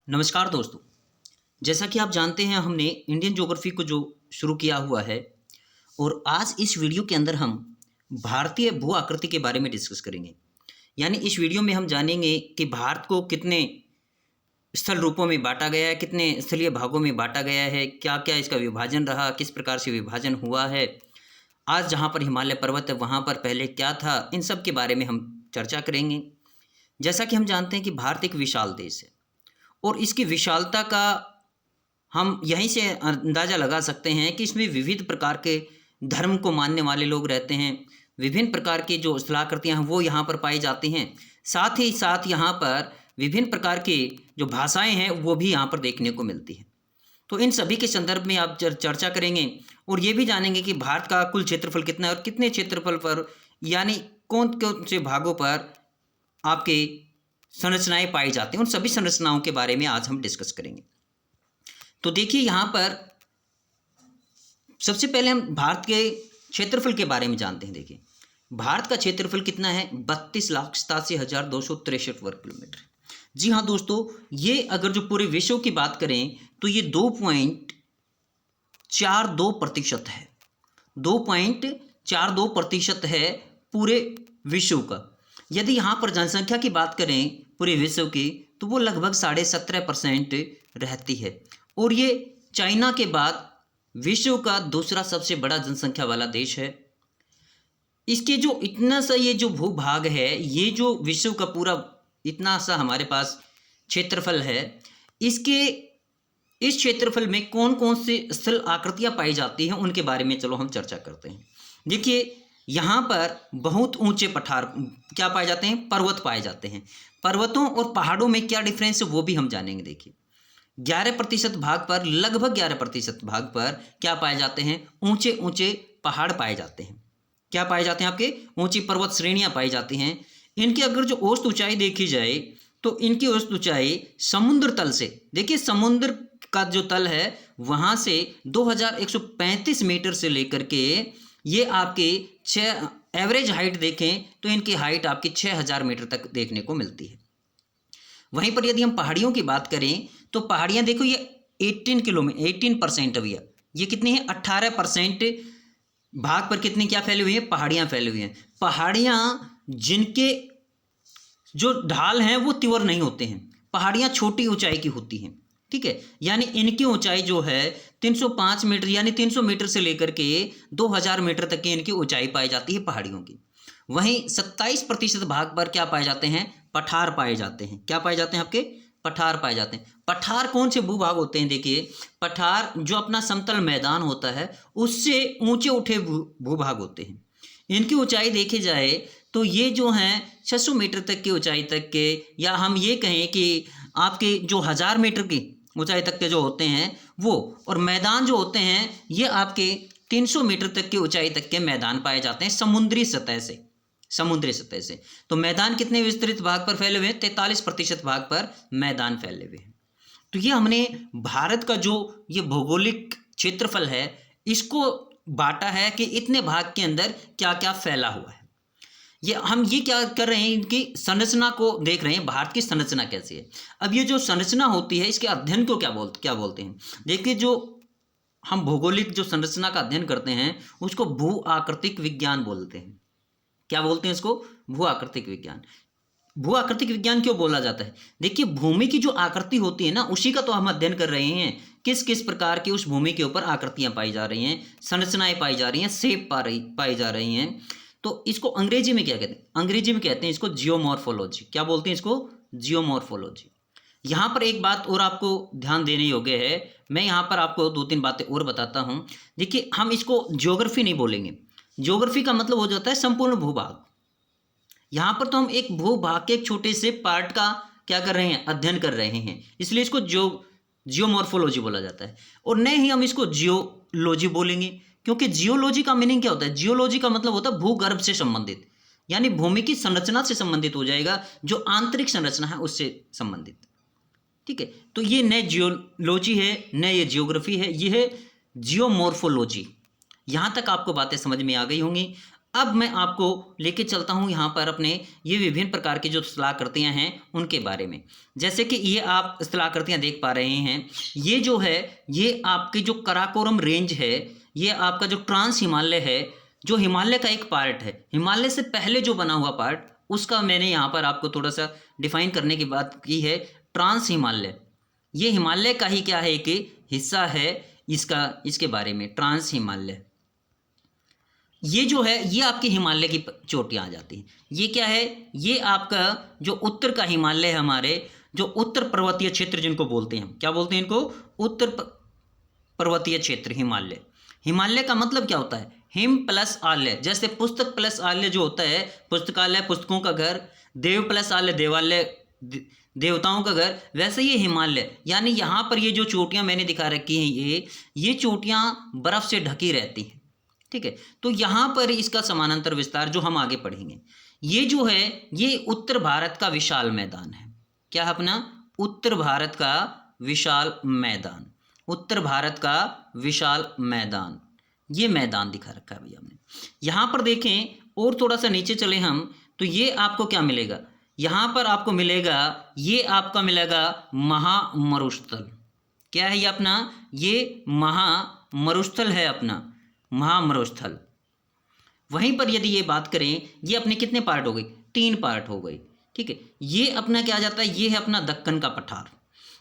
नमस्कार दोस्तों। जैसा कि आप जानते हैं हमने इंडियन ज्योग्राफी को जो शुरू किया हुआ है और आज इस वीडियो के अंदर हम भारतीय भू आकृति के बारे में डिस्कस करेंगे। यानी इस वीडियो में हम जानेंगे कि भारत को कितने स्थल रूपों में बांटा गया है, कितने स्थलीय भागों में बांटा गया है, क्या क्या इसका विभाजन रहा, किस प्रकार से विभाजन हुआ है, आज जहाँ पर हिमालय पर्वत है वहाँ पर पहले क्या था, इन सब के बारे में हम चर्चा करेंगे। जैसा कि हम जानते हैं कि भारत एक विशाल देश है और इसकी विशालता का हम यहीं से अंदाज़ा लगा सकते हैं कि इसमें विविध प्रकार के धर्म को मानने वाले लोग रहते हैं। विभिन्न प्रकार की जो स्थलाकृतियाँ हैं वो यहाँ पर पाई जाती हैं। साथ ही साथ यहाँ पर विभिन्न प्रकार की जो भाषाएं हैं वो भी यहाँ पर देखने को मिलती हैं। तो इन सभी के संदर्भ में आप चर्चा करेंगे और ये भी जानेंगे कि भारत का कुल क्षेत्रफल कितना है और कितने क्षेत्रफल पर यानी कौन कौन से भागों पर आपके संरचनाएं पाई जाती हैं। उन सभी संरचनाओं के बारे में आज हम डिस्कस करेंगे। तो देखिए यहाँ पर सबसे पहले हम भारत के क्षेत्रफल के बारे में जानते हैं। देखिए भारत का क्षेत्रफल कितना है, 32,87,263 वर्ग किलोमीटर। जी हाँ दोस्तों, ये अगर जो पूरे विश्व की बात करें तो ये 2.42% है। 2.42% है पूरे विश्व का। यदि यहाँ पर जनसंख्या की बात करें पूरे विश्व की तो वो लगभग 17.5% रहती है और ये चाइना के बाद विश्व का दूसरा सबसे बड़ा जनसंख्या वाला देश है। इसके जो इतना सा ये जो भूभाग है, ये जो विश्व का पूरा इतना सा हमारे पास क्षेत्रफल है, इसके इस क्षेत्रफल में कौन कौन से स्थल आकृतियाँ पाई जाती हैं उनके बारे में चलो हम चर्चा करते हैं। देखिए यहाँ पर बहुत ऊंचे पठार क्या पाए जाते हैं, पर्वत पाए जाते हैं। पर्वतों और पहाड़ों में क्या डिफरेंस है वो भी हम जानेंगे। देखिए 11% भाग पर, लगभग 11% भाग पर क्या पाए जाते हैं, ऊंचे ऊंचे पहाड़ पाए जाते हैं। क्या पाए जाते हैं, आपके ऊंची पर्वत श्रेणियां पाई जाती हैं। इनकी अगर जो औसत ऊंचाई देखी जाए तो इनकी औसत ऊंचाई समुद्र तल से, देखिए समुद्र का जो तल है वहाँ से 2135 मीटर से लेकर के ये आपके एवरेज हाइट देखें तो इनकी हाइट आपकी 6000 मीटर तक देखने को मिलती है। वहीं पर यदि हम पहाड़ियों की बात करें तो पहाड़ियाँ देखो ये 18% अभी है, ये कितनी है 18% भाग पर कितनी क्या फैली हुई है, पहाड़ियाँ फैली हुई हैं। पहाड़ियाँ जिनके जो ढाल हैं वो तीव्र नहीं होते हैं, पहाड़ियाँ छोटी ऊंचाई की होती हैं, ठीक है। यानी इनकी ऊंचाई जो है 305 मीटर यानी 300 मीटर से लेकर के 2000 मीटर तक की इनकी ऊंचाई पाई जाती है पहाड़ियों की। वहीं 27% भाग पर क्या पाए जाते हैं, पठार पाए जाते हैं। क्या पाए जाते हैं, आपके पठार पाए जाते हैं। पठार कौन से भूभाग होते हैं, देखिए पठार जो अपना समतल मैदान होता है उससे ऊंचे उठे भूभाग होते हैं। इनकी ऊंचाई देखी जाए तो ये जो हैं 600 मीटर तक की ऊंचाई तक के, या हम ये कहें कि आपके जो 1000 मीटर की ऊंचाई तक के जो होते हैं वो, और मैदान जो होते हैं ये आपके 300 मीटर तक की ऊंचाई तक के मैदान पाए जाते हैं समुद्री सतह से। समुद्री सतह से तो मैदान कितने विस्तृत भाग पर फैले हुए हैं, 43% भाग पर मैदान फैले हुए हैं। तो ये हमने भारत का जो ये भौगोलिक क्षेत्रफल है इसको बांटा है कि इतने भाग के अंदर क्या क्या फैला हुआ है। ये हम ये क्या कर रहे हैं, इनकी संरचना को देख रहे हैं, भारत की संरचना कैसी है। अब ये जो संरचना होती है इसके अध्ययन को क्या बोलते हैं। देखिए जो हम भौगोलिक जो संरचना का अध्ययन करते हैं उसको भू आकृतिक विज्ञान बोलते हैं। क्या बोलते हैं इसको, भू आकृतिक विज्ञान। भू आकृतिक विज्ञान क्यों बोला जाता है, देखिए भूमि की जो आकृति होती है ना उसी का तो हम अध्ययन कर रहे हैं। किस किस प्रकार की उस भूमि के ऊपर आकृतियां पाई जा रही हैं, संरचनाएं पाई जा रही हैं, शेप पाई जा रही हैं। तो इसको अंग्रेजी में क्या कहते हैं, अंग्रेजी में कहते हैं इसको जियोमॉर्फोलॉजी। क्या बोलते हैं इसको, जियोमॉर्फोलॉजी। यहाँ पर एक बात और आपको ध्यान देने योग्य है, मैं यहाँ पर आपको 2-3 बातें और बताता हूँ। देखिए हम इसको ज्योग्राफी नहीं बोलेंगे, ज्योग्राफी का मतलब हो जाता है संपूर्ण भूभाग। यहाँ पर तो हम एक भूभाग के एक छोटे से पार्ट का क्या कर रहे हैं, अध्ययन कर रहे हैं, इसलिए इसको जियोमॉर्फोलॉजी बोला जाता है। और नहीं ही हम इसको जियोलॉजी बोलेंगे, क्योंकि जियोलॉजी का मीनिंग क्या होता है, जियोलॉजी का मतलब होता है भूगर्भ से संबंधित, यानी भूमि की संरचना से संबंधित हो जाएगा, जो आंतरिक संरचना है उससे संबंधित, ठीक है। तो ये न जियोलॉजी है न ये जियोग्राफी है, ये है जियोमॉर्फोलॉजी। यहाँ तक आपको बातें समझ में आ गई होंगी। अब मैं आपको लेके चलता हूँ यहाँ पर अपने ये विभिन्न प्रकार की जो स्थलाकृतियाँ हैं उनके बारे में। जैसे कि ये आप स्थलाकृतियाँ देख पा रहे हैं, ये जो है ये आपके जो कराकोरम रेंज है, ये आपका जो ट्रांस हिमालय है, जो हिमालय का एक पार्ट है, हिमालय से पहले जो बना हुआ पार्ट, उसका मैंने यहाँ पर आपको थोड़ा सा डिफाइन करने की बात की है। ट्रांस हिमालय, ये हिमालय का ही क्या है कि हिस्सा है इसके बारे में। ट्रांस हिमालय ये जो है ये आपके हिमालय की चोटियाँ आ जाती हैं। ये क्या है, ये आपका जो उत्तर का हिमालय है, हमारे जो उत्तर पर्वतीय क्षेत्र जिनको बोलते हैं, क्या बोलते हैं इनको, उत्तर पर्वतीय क्षेत्र हिमालय। हिमालय का मतलब क्या होता है, हिम प्लस आलय। जैसे पुस्तक प्लस आलय जो होता है, पुस्तकालय पुस्तकों का घर, देव प्लस आलय देवालय देवताओं का घर, वैसे ये हिमालय, यानी यहाँ पर ये जो चोटियाँ मैंने दिखा रखी हैं, ये चोटियाँ बर्फ़ से ढकी रहती हैं। ठीक है, तो यहाँ पर इसका समानांतर विस्तार जो हम आगे पढ़ेंगे, ये जो है ये उत्तर भारत का विशाल मैदान है। क्या है अपना, उत्तर भारत का विशाल मैदान, उत्तर भारत का विशाल मैदान, ये मैदान दिखा रखा है भैया हमने। यहाँ पर देखें और थोड़ा सा नीचे चले हम, तो ये आपको क्या मिलेगा, यहाँ पर आपको मिलेगा, ये आपका मिलेगा महामरुस्थल। क्या है ये अपना, ये महामरुस्थल है अपना, महामरुस्थल। वहीं पर यदि ये बात करें, ये अपने कितने पार्ट हो गए, 3 पार्ट हो गए। ठीक है, ये अपना क्या आ जाता है, ये है अपना दक्कन का पठार,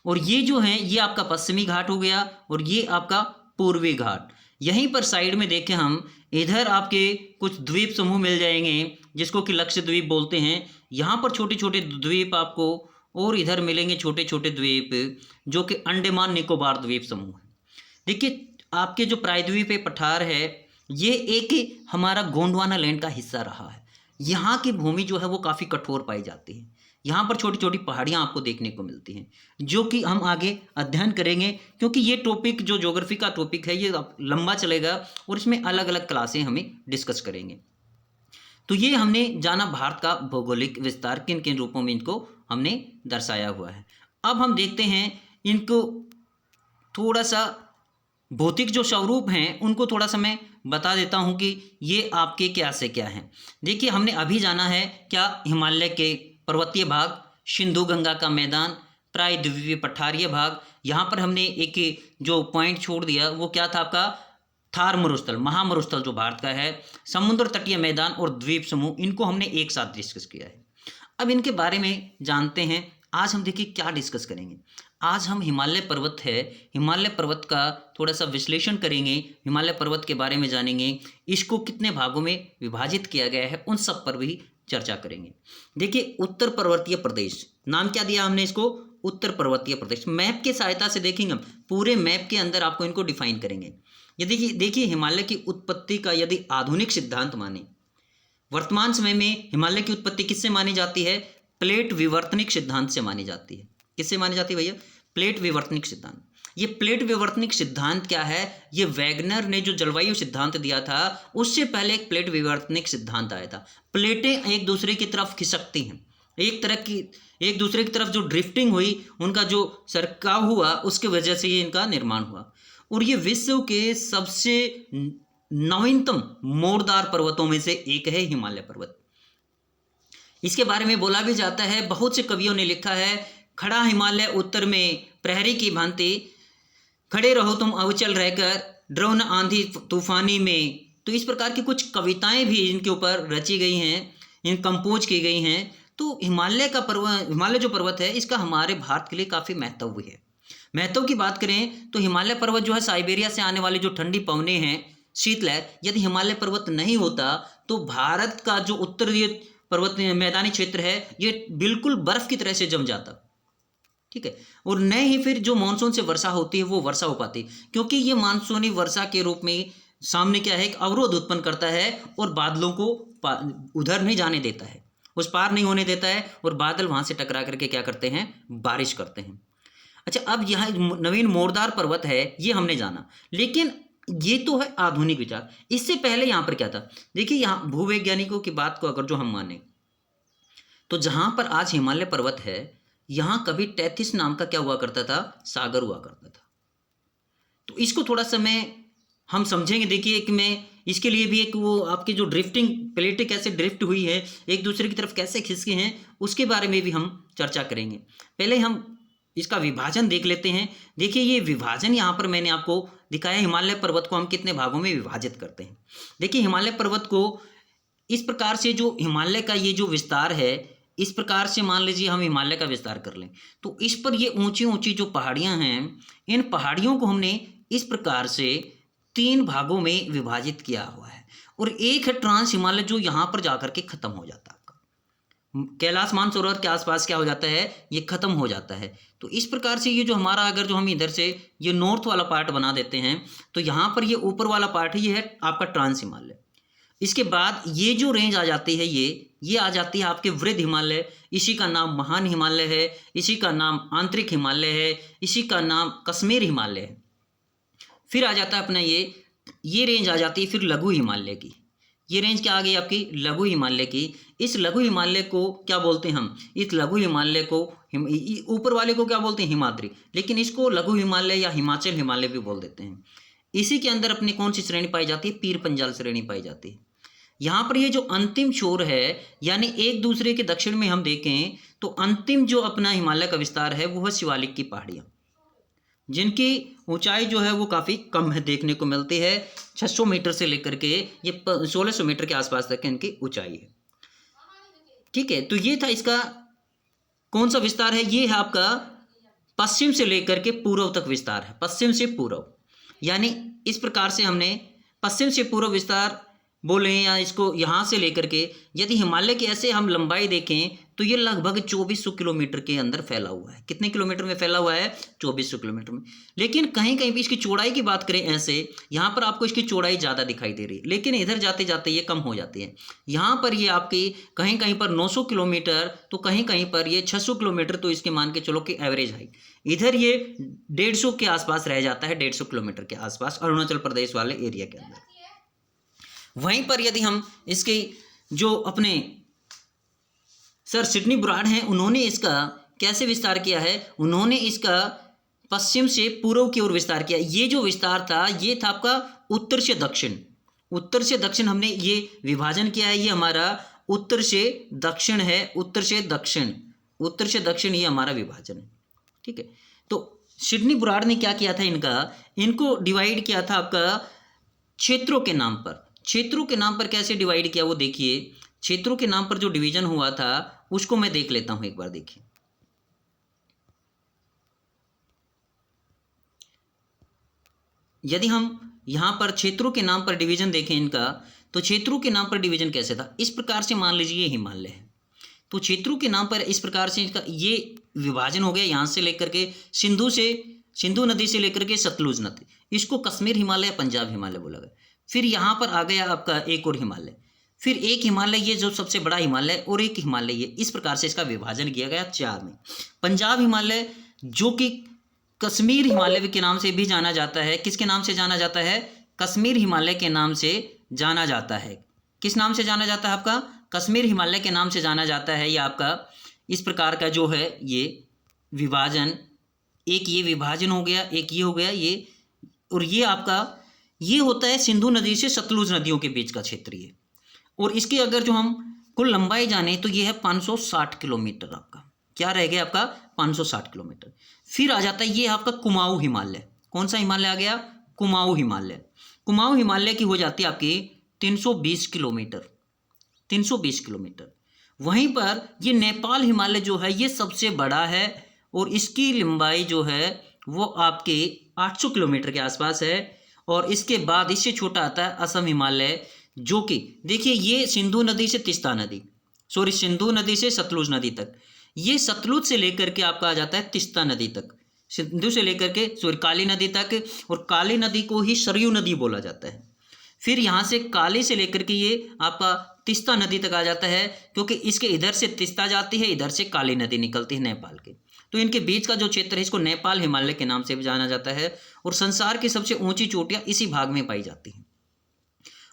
और ये जो है ये आपका पश्चिमी घाट हो गया, और ये आपका पूर्वी घाट। यहीं पर साइड में देखें हम, इधर आपके कुछ द्वीप समूह मिल जाएंगे जिसको कि लक्षद्वीप बोलते हैं। यहाँ पर छोटे छोटे द्वीप आपको, और इधर मिलेंगे छोटे छोटे द्वीप जो कि अंडमान निकोबार द्वीप समूह है। देखिए आपके जो प्रायद्वीप पठार है, ये एक हमारा गोंडवाना लैंड का हिस्सा रहा है। यहाँ की भूमि जो है वो काफ़ी कठोर पाई जाती है। यहाँ पर छोटी छोटी पहाड़ियाँ आपको देखने को मिलती हैं, जो कि हम आगे अध्ययन करेंगे, क्योंकि ये टॉपिक जो ज्योग्राफी का टॉपिक है ये लंबा चलेगा और इसमें अलग अलग क्लासें हमें डिस्कस करेंगे। तो ये हमने जाना भारत का भौगोलिक विस्तार, किन किन रूपों में इनको हमने दर्शाया हुआ है। अब हम देखते हैं इनको थोड़ा सा भौतिक जो स्वरूप हैं उनको थोड़ा सा मैं बता देता हूं कि ये आपके क्या से क्या हैं। देखिए हमने अभी जाना है क्या, हिमालय के पर्वतीय भाग, सिंधु गंगा का मैदान, प्रायद्वीपीय पठारीय भाग। यहाँ पर हमने एक जो पॉइंट छोड़ दिया वो क्या था आपका, थार मरुस्थल, महामरुस्थल जो भारत का है, समुद्र तटीय मैदान और द्वीप समूह, इनको हमने एक साथ डिस्कस किया है। अब इनके बारे में जानते हैं। आज हम देखिए क्या डिस्कस करेंगे। आज हम हिमालय पर्वत है, हिमालय पर्वत का थोड़ा सा विश्लेषण करेंगे, हिमालय पर्वत के बारे में जानेंगे, इसको कितने भागों में विभाजित किया गया है उन सब पर भी चर्चा करेंगे। देखिए उत्तर पर्वतीय प्रदेश, नाम क्या दिया हमने इसको, उत्तर पर्वतीय प्रदेश। मैप की सहायता से देखेंगे, हम पूरे मैप के अंदर आपको इनको डिफाइन करेंगे। यदि देखिए हिमालय की उत्पत्ति का यदि आधुनिक सिद्धांत माने, वर्तमान समय में हिमालय की उत्पत्ति किससे मानी जाती है, प्लेट विवर्तनिक सिद्धांत से मानी जाती है। किससे मानी जाती है भैया, प्लेट विवर्तनिक सिद्धांत। ये प्लेट विवर्तनिक सिद्धांत क्या है, ये वैगनर ने जो जलवायु सिद्धांत दिया था उससे पहले एक प्लेट विवर्तनिक सिद्धांत आया था। प्लेटें एक दूसरे की तरफ खिसकती हैं, एक दूसरे की तरफ जो ड्रिफ्टिंग हुई, उनका जो सरकाव हुआ, उसके वजह से ये इनका निर्माण हुआ। और ये विश्व के सबसे नवीनतम मोड़दार पर्वतों में से एक है हिमालय पर्वत। इसके बारे में बोला भी जाता है, बहुत से कवियों ने लिखा है, खड़ा हिमालय उत्तर में प्रहरी की भांति, खड़े रहो तुम अविचल रहकर, डरो न आंधी तूफानी में। तो इस प्रकार की कुछ कविताएं भी इनके ऊपर रची गई हैं, इन कंपोज की गई हैं। तो हिमालय जो पर्वत है इसका हमारे भारत के लिए काफ़ी महत्व है। महत्व की बात करें तो हिमालय पर्वत जो है, साइबेरिया से आने वाली जो ठंडी पवनें हैं, शीतलहर, यदि हिमालय पर्वत नहीं होता तो भारत का जो उत्तरीय पर्वत मैदानी क्षेत्र है ये बिल्कुल बर्फ की तरह से जम जाता। ठीक है, और न ही फिर जो मानसून से वर्षा होती है वो वर्षा हो पाती, क्योंकि ये मानसूनी वर्षा के रूप में सामने क्या है, एक अवरोध उत्पन्न करता है और बादलों को उधर नहीं जाने देता है, उस पार नहीं होने देता है, और बादल वहाँ से टकरा करके क्या करते हैं, बारिश करते हैं। अच्छा, अब यहाँ नवीन मोड़दार पर्वत है ये हमने जाना, लेकिन ये तो है आधुनिक विचार। इससे पहले यहाँ पर क्या था, देखिए यहाँ भूवैज्ञानिकों की बात को अगर जो हम माने तो जहाँ पर आज हिमालय पर्वत है, यहाँ कभी टैथिस नाम का क्या हुआ करता था, सागर हुआ करता था। तो इसको थोड़ा सा हम समझेंगे। देखिए कि मैं इसके लिए भी एक वो आपकी जो ड्रिफ्टिंग प्लेटें कैसे ड्रिफ्ट हुई है, एक दूसरे की तरफ कैसे खिसके हैं, उसके बारे में भी हम चर्चा करेंगे। पहले हम इसका विभाजन देख लेते हैं। देखिए ये विभाजन यहाँ पर मैंने आपको दिखाया, हिमालय पर्वत को हम कितने भागों में विभाजित करते हैं। देखिए हिमालय पर्वत को इस प्रकार से, जो हिमालय का ये जो विस्तार है, इस प्रकार से मान लीजिए हम हिमालय का विस्तार कर लें तो इस पर ये ऊंची ऊंची जो पहाड़ियां हैं, इन पहाड़ियों को हमने इस प्रकार से 3 भागों में विभाजित किया हुआ है। और एक है ट्रांस हिमालय जो यहाँ पर जाकर के खत्म हो जाता है। कैलाश मानसरोवर के आसपास क्या हो जाता है, ये खत्म हो जाता है। तो इस प्रकार से ये जो हमारा, अगर जो हम इधर से ये नॉर्थ वाला पार्ट बना देते हैं तो यहाँ पर ये ऊपर वाला पार्ट है, ये है आपका ट्रांस हिमालय। इसके बाद ये जो रेंज आ जाती है, ये आ जाती है आपके वृद्ध हिमालय। इसी का नाम महान हिमालय है, इसी का नाम आंतरिक हिमालय है, इसी का नाम कश्मीर हिमालय है। फिर आ जाता है अपना ये रेंज आ जाती है फिर लघु हिमालय की। ये रेंज क्या आ गई आपकी, लघु हिमालय की। इस लघु हिमालय को क्या बोलते हैं हम, इस लघु हिमालय को ऊपर वाले को क्या बोलते हैं, हिमाद्री, लेकिन इसको लघु हिमालय या हिमाचल हिमालय भी बोल देते हैं। इसी के अंदर अपनी कौन सी श्रेणी पाई जाती है, पीर पंजाल श्रेणी पाई जाती है। यहाँ पर ये जो अंतिम छोर है, यानी एक दूसरे के दक्षिण में हम देखें तो अंतिम जो अपना हिमालय का विस्तार है वो है शिवालिक की पहाड़ियाँ, जिनकी ऊंचाई जो है वो काफ़ी कम है, देखने को मिलती है। 600 मीटर से लेकर के ये 1600 मीटर के आसपास तक इनकी ऊंचाई है। ठीक है, तो ये था इसका कौन सा विस्तार है, ये है आपका पश्चिम से लेकर के पूर्व तक विस्तार है, पश्चिम से पूर्व। यानी इस प्रकार से हमने पश्चिम से पूर्व विस्तार बोले, या इसको यहाँ से लेकर के यदि हिमालय की ऐसे हम लंबाई देखें तो ये लगभग 2400 किलोमीटर के अंदर फैला हुआ है। कितने किलोमीटर में फैला हुआ है, 2400 किलोमीटर में। लेकिन कहीं कहीं भी इसकी चौड़ाई की बात करें ऐसे, यहाँ पर आपको इसकी चौड़ाई ज़्यादा दिखाई दे रही है, लेकिन इधर जाते जाते ये कम हो जाती है। यहाँ पर ये आपकी कहीं कहीं पर 900 किलोमीटर, तो कहीं कहीं पर ये 600 किलोमीटर, तो इसके मान के चलो कि एवरेज हाइट इधर ये 150 के आसपास रह जाता है, 150 किलोमीटर के आसपास अरुणाचल प्रदेश वाले एरिया के अंदर। वहीं पर यदि हम इसके जो अपने सर सिडनी ब्राड हैं, उन्होंने इसका कैसे विस्तार किया है, उन्होंने इसका पश्चिम से पूर्व की ओर विस्तार किया। ये जो विस्तार था ये था आपका उत्तर से दक्षिण, उत्तर से दक्षिण हमने ये विभाजन किया है। ये हमारा उत्तर से दक्षिण है, उत्तर से दक्षिण, उत्तर से दक्षिण, ये हमारा विभाजन है। ठीक है, तो सिडनी ब्राड ने क्या किया था, इनको डिवाइड किया था आपका क्षेत्रों के नाम पर। क्षेत्रों के नाम पर कैसे डिवाइड किया वो देखिए। क्षेत्रों के नाम पर जो डिवीजन हुआ था उसको मैं देख लेता हूं एक बार। देखिए यदि हम यहां पर क्षेत्रों के नाम पर डिवीजन देखें इनका, तो क्षेत्रों के नाम पर डिवीजन कैसे था, इस प्रकार से मान लीजिए ये हिमालय है, तो क्षेत्रों के नाम पर इस प्रकार से इसका ये विभाजन हो गया। यहां से लेकर के सिंधु नदी से लेकर के सतलुज नदी, इसको कश्मीर हिमालय, पंजाब हिमालय बोला गया। फिर यहाँ पर आ गया आपका एक और हिमालय, फिर एक हिमालय ये जो सबसे बड़ा हिमालय, और एक हिमालय ये, इस प्रकार से इसका विभाजन किया गया 4 में। पंजाब हिमालय जो कि कश्मीर हिमालय के नाम से भी जाना जाता है, किसके नाम से जाना जाता है, कश्मीर हिमालय के नाम से जाना जाता है। किस नाम से जाना जाता है आपका, कश्मीर हिमालय के नाम से जाना जाता है। ये आपका इस प्रकार का जो है ये विभाजन, एक ये विभाजन हो गया, एक ये हो गया ये, और ये आपका ये होता है सिंधु नदी से सतलुज नदियों के बीच का क्षेत्र ये। और इसकी अगर जो हम कुल लंबाई जाने तो ये है 560 किलोमीटर। आपका क्या रह गया, आपका 560 किलोमीटर। फिर आ जाता है ये आपका कुमाऊं हिमालय। कौन सा हिमालय आ गया, कुमाऊं हिमालय। कुमाऊं हिमालय की हो जाती है आपकी 320 किलोमीटर, 320 किलोमीटर। वहीं पर ये नेपाल हिमालय जो है ये सबसे बड़ा है, और इसकी लंबाई जो है वो आपके 800 किलोमीटर के आसपास है। और इसके बाद इससे छोटा आता है असम हिमालय, जो कि देखिए ये सिंधु नदी से तीस्ता नदी, सिंधु नदी से सतलुज नदी तक, ये सतलुज से लेकर के आपका आ जाता है तीस्ता नदी तक, सिंधु से लेकर के काली नदी तक, और काली नदी को ही सरयू नदी बोला जाता है। फिर यहाँ से काली से लेकर के ये आपका तीस्ता नदी तक आ जाता है, क्योंकि इसके इधर से तीस्ता जाती है, इधर से काली नदी निकलती है नेपाल के। तो इनके बीच का जो क्षेत्र है इसको नेपाल हिमालय के नाम से भी जाना जाता है। और संसार की सबसे ऊंची चोटियां इसी भाग में पाई जाती हैं।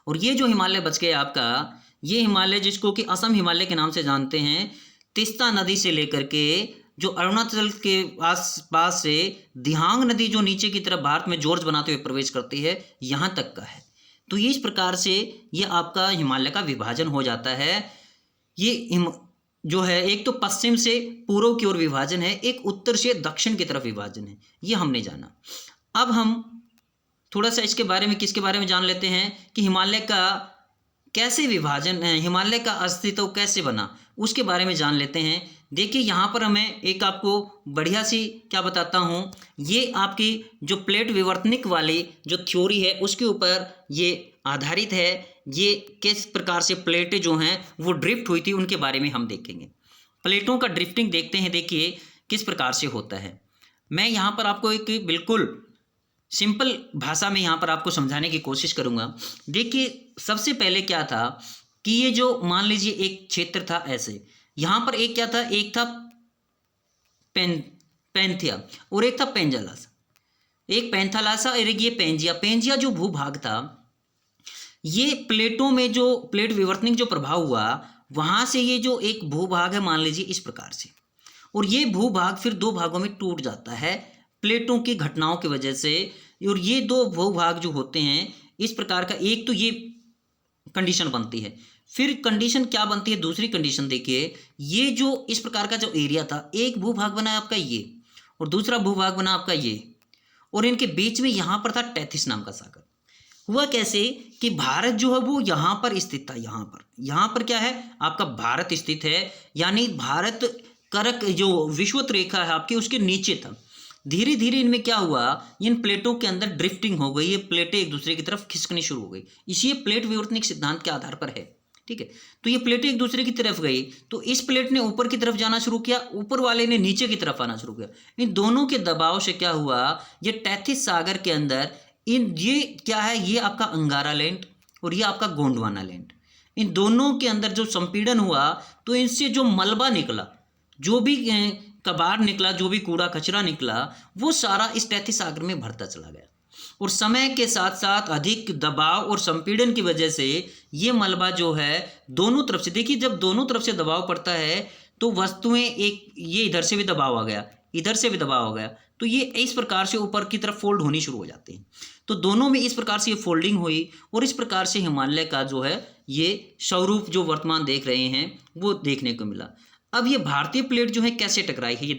और ये जो हिमालय बच गया आपका, ये हिमालय जिसको कि असम हिमालय के नाम से जानते हैं, तीस्ता नदी से लेकर के जो अरुणाचल के आसपास से दिहांग नदी जो नीचे की तरफ भारत में जॉर्ज बनाते हुए प्रवेश करती है, यहाँ तक का है। तो ये इस प्रकार से ये आपका हिमालय का विभाजन हो जाता है। ये जो है एक तो पश्चिम से पूर्व की ओर विभाजन है, एक उत्तर से दक्षिण की तरफ विभाजन है, ये हमने जाना। अब हम थोड़ा सा इसके बारे में किसके बारे में जान लेते हैं कि हिमालय का कैसे विभाजन, हिमालय का अस्तित्व कैसे बना, उसके बारे में जान लेते हैं। देखिए यहाँ पर हमें एक आपको बढ़िया सी क्या बताता हूँ, ये आपकी जो प्लेट विवर्तनिक वाली जो थ्योरी है उसके ऊपर ये आधारित है। ये किस प्रकार से प्लेटें जो हैं वो ड्रिफ्ट हुई थी उनके बारे में हम देखेंगे। प्लेटों का ड्रिफ्टिंग देखते हैं, देखिए किस प्रकार से होता है। मैं यहाँ पर आपको एक बिल्कुल सिंपल भाषा में यहाँ पर आपको समझाने की कोशिश करूँगा। देखिए सबसे पहले क्या था कि ये जो मान लीजिए एक क्षेत्र था ऐसे, यहाँ पर एक क्या था, एक था पैंथिया और एक था पेंजालासा। एक पैंथालासा और एक ये पेंजिया। पेंजिया जो भूभाग था, ये प्लेटों में जो प्लेट विवर्तनिक जो प्रभाव हुआ वहाँ से ये जो एक भूभाग है मान लीजिए इस प्रकार से, और ये भूभाग फिर दो भागों में टूट जाता है प्लेटों की घटनाओं की वजह से। और ये दो भूभाग जो होते हैं इस प्रकार का, एक तो ये कंडीशन बनती है, फिर कंडीशन क्या बनती है, दूसरी कंडीशन देखिए, ये जो इस प्रकार का जो एरिया था, एक भूभाग बना आपका ये और दूसरा भूभाग बना आपका ये, और इनके बीच में यहाँ पर था टेथिस नाम का सागर। हुआ कैसे कि भारत जो है वो यहाँ पर स्थित था, यहाँ पर क्या है आपका भारत स्थित है, यानी भारत करक जो विषुवत रेखा है आपकी उसके नीचे था। धीरे धीरे इनमें क्या हुआ, इन प्लेटों के अंदर ड्रिफ्टिंग हो गई, ये प्लेटें एक दूसरे की तरफ खिसकनी शुरू हो गई। इसी प्लेट विवर्तनिक सिद्धांत के आधार पर है, ठीक है। तो ये प्लेटें एक दूसरे की तरफ गई, तो इस प्लेट ने ऊपर की तरफ जाना शुरू किया, ऊपर वाले ने नीचे की तरफ आना शुरू किया। इन दोनों के दबाव से क्या हुआ, ये टेथिस सागर के अंदर ये क्या है, ये आपका अंगारा लैंड और ये आपका गोंडवाना लैंड, इन दोनों के अंदर जो संपीड़न हुआ तो इनसे जो मलबा निकला, जो भी कबाड़ निकला, जो भी कूड़ा कचरा निकला, वो सारा इस टेथिस सागर में भरता चला गया। और समय के साथ साथ अधिक दबाव और संपीड़न की वजह से ये मलबा जो है दोनों तरफ से, देखिए जब दोनों तरफ से दबाव पड़ता है तो वस्तुएं एक, ये इधर से भी दबाव आ गया, इधर से भी दबाव हो गया, तो ये इस प्रकार से ऊपर की तरफ फोल्ड होनी शुरू हो जाती हैं। तो दोनों में इस प्रकार से ये फोल्डिंग हुई और इस प्रकार से हिमालय का जो है ये स्वरूप जो वर्तमान देख रहे हैं वो देखने को मिला। अब ये भारतीय प्लेट जो है कैसे टकराई है, ये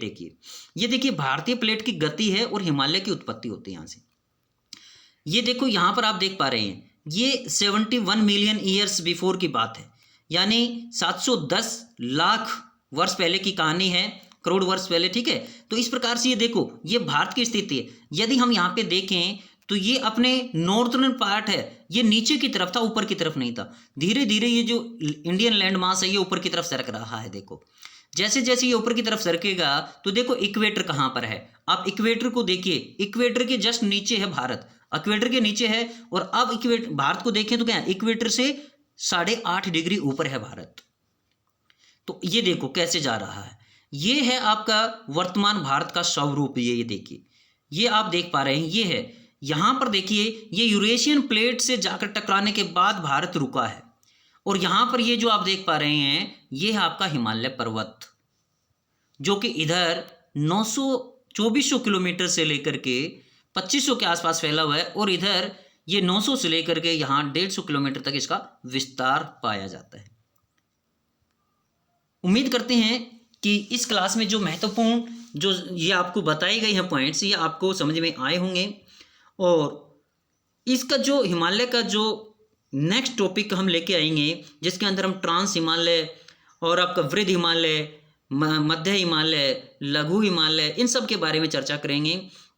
देखिए भारतीय प्लेट की गति है और हिमालय की उत्पत्ति होती है यहाँ से। ये देखो यहाँ पर आप देख पा रहे हैं, ये 71 मिलियन ईयर्स बिफोर की बात है, यानी 710 लाख वर्ष पहले की कहानी है, करोड़ वर्ष पहले, ठीक है। तो इस प्रकार से ये देखो, ये भारत की स्थिति है। यदि हम यहाँ पे देखें तो ये अपने नॉर्थर्न पार्ट है, ये नीचे की तरफ था, ऊपर की तरफ नहीं था। धीरे धीरे ये जो इंडियन लैंड मास है ये ऊपर की तरफ सरक रहा है। देखो जैसे जैसे ये ऊपर की तरफ सरकेगा तो देखो इक्वेटर कहाँ पर है, आप इक्वेटर को देखिए, इक्वेटर के जस्ट नीचे है भारत, इक्वेटर के नीचे है। और अब इक्वेटर भारत को देखें तो क्या है, इक्वेटर से 8.5 डिग्री ऊपर है भारत। तो ये देखो कैसे जा रहा है, ये है आपका वर्तमान भारत का स्वरूप। ये देखिए, ये आप देख पा रहे हैं, ये है। यहाँ पर देखिए ये यूरेशियन प्लेट से जाकर टकराने के बाद भारत रुका है, और यहाँ पर ये जो आप देख पा रहे हैं ये है आपका हिमालय पर्वत, जो कि इधर 2400 किलोमीटर से लेकर के 2500 के आसपास फैला हुआ है, और इधर ये 900 से लेकर के यहाँ 150 किलोमीटर तक इसका विस्तार पाया जाता है। उम्मीद करते हैं कि इस क्लास में जो महत्वपूर्ण जो ये आपको बताई गई हैं पॉइंट्स, ये आपको समझ में आए होंगे। और इसका जो हिमालय का जो नेक्स्ट टॉपिक हम लेके आएंगे, जिसके अंदर हम ट्रांस हिमालय और आपका वृद्ध हिमालय, मध्य हिमालय, लघु हिमालय, इन सब के बारे में चर्चा करेंगे।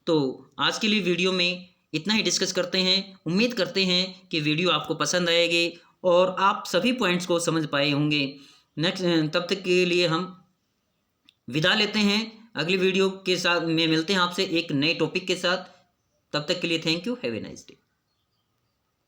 तो आज के लिए वीडियो में इतना ही डिस्कस करते हैं। उम्मीद करते हैं कि वीडियो आपको पसंद आएगी और आप सभी पॉइंट्स को समझ पाए होंगे। नेक्स्ट तब तक के लिए हम विदा लेते हैं। अगली वीडियो के साथ में मिलते हैं आपसे एक नए टॉपिक के साथ। तब तक के लिए thank you, have a nice day.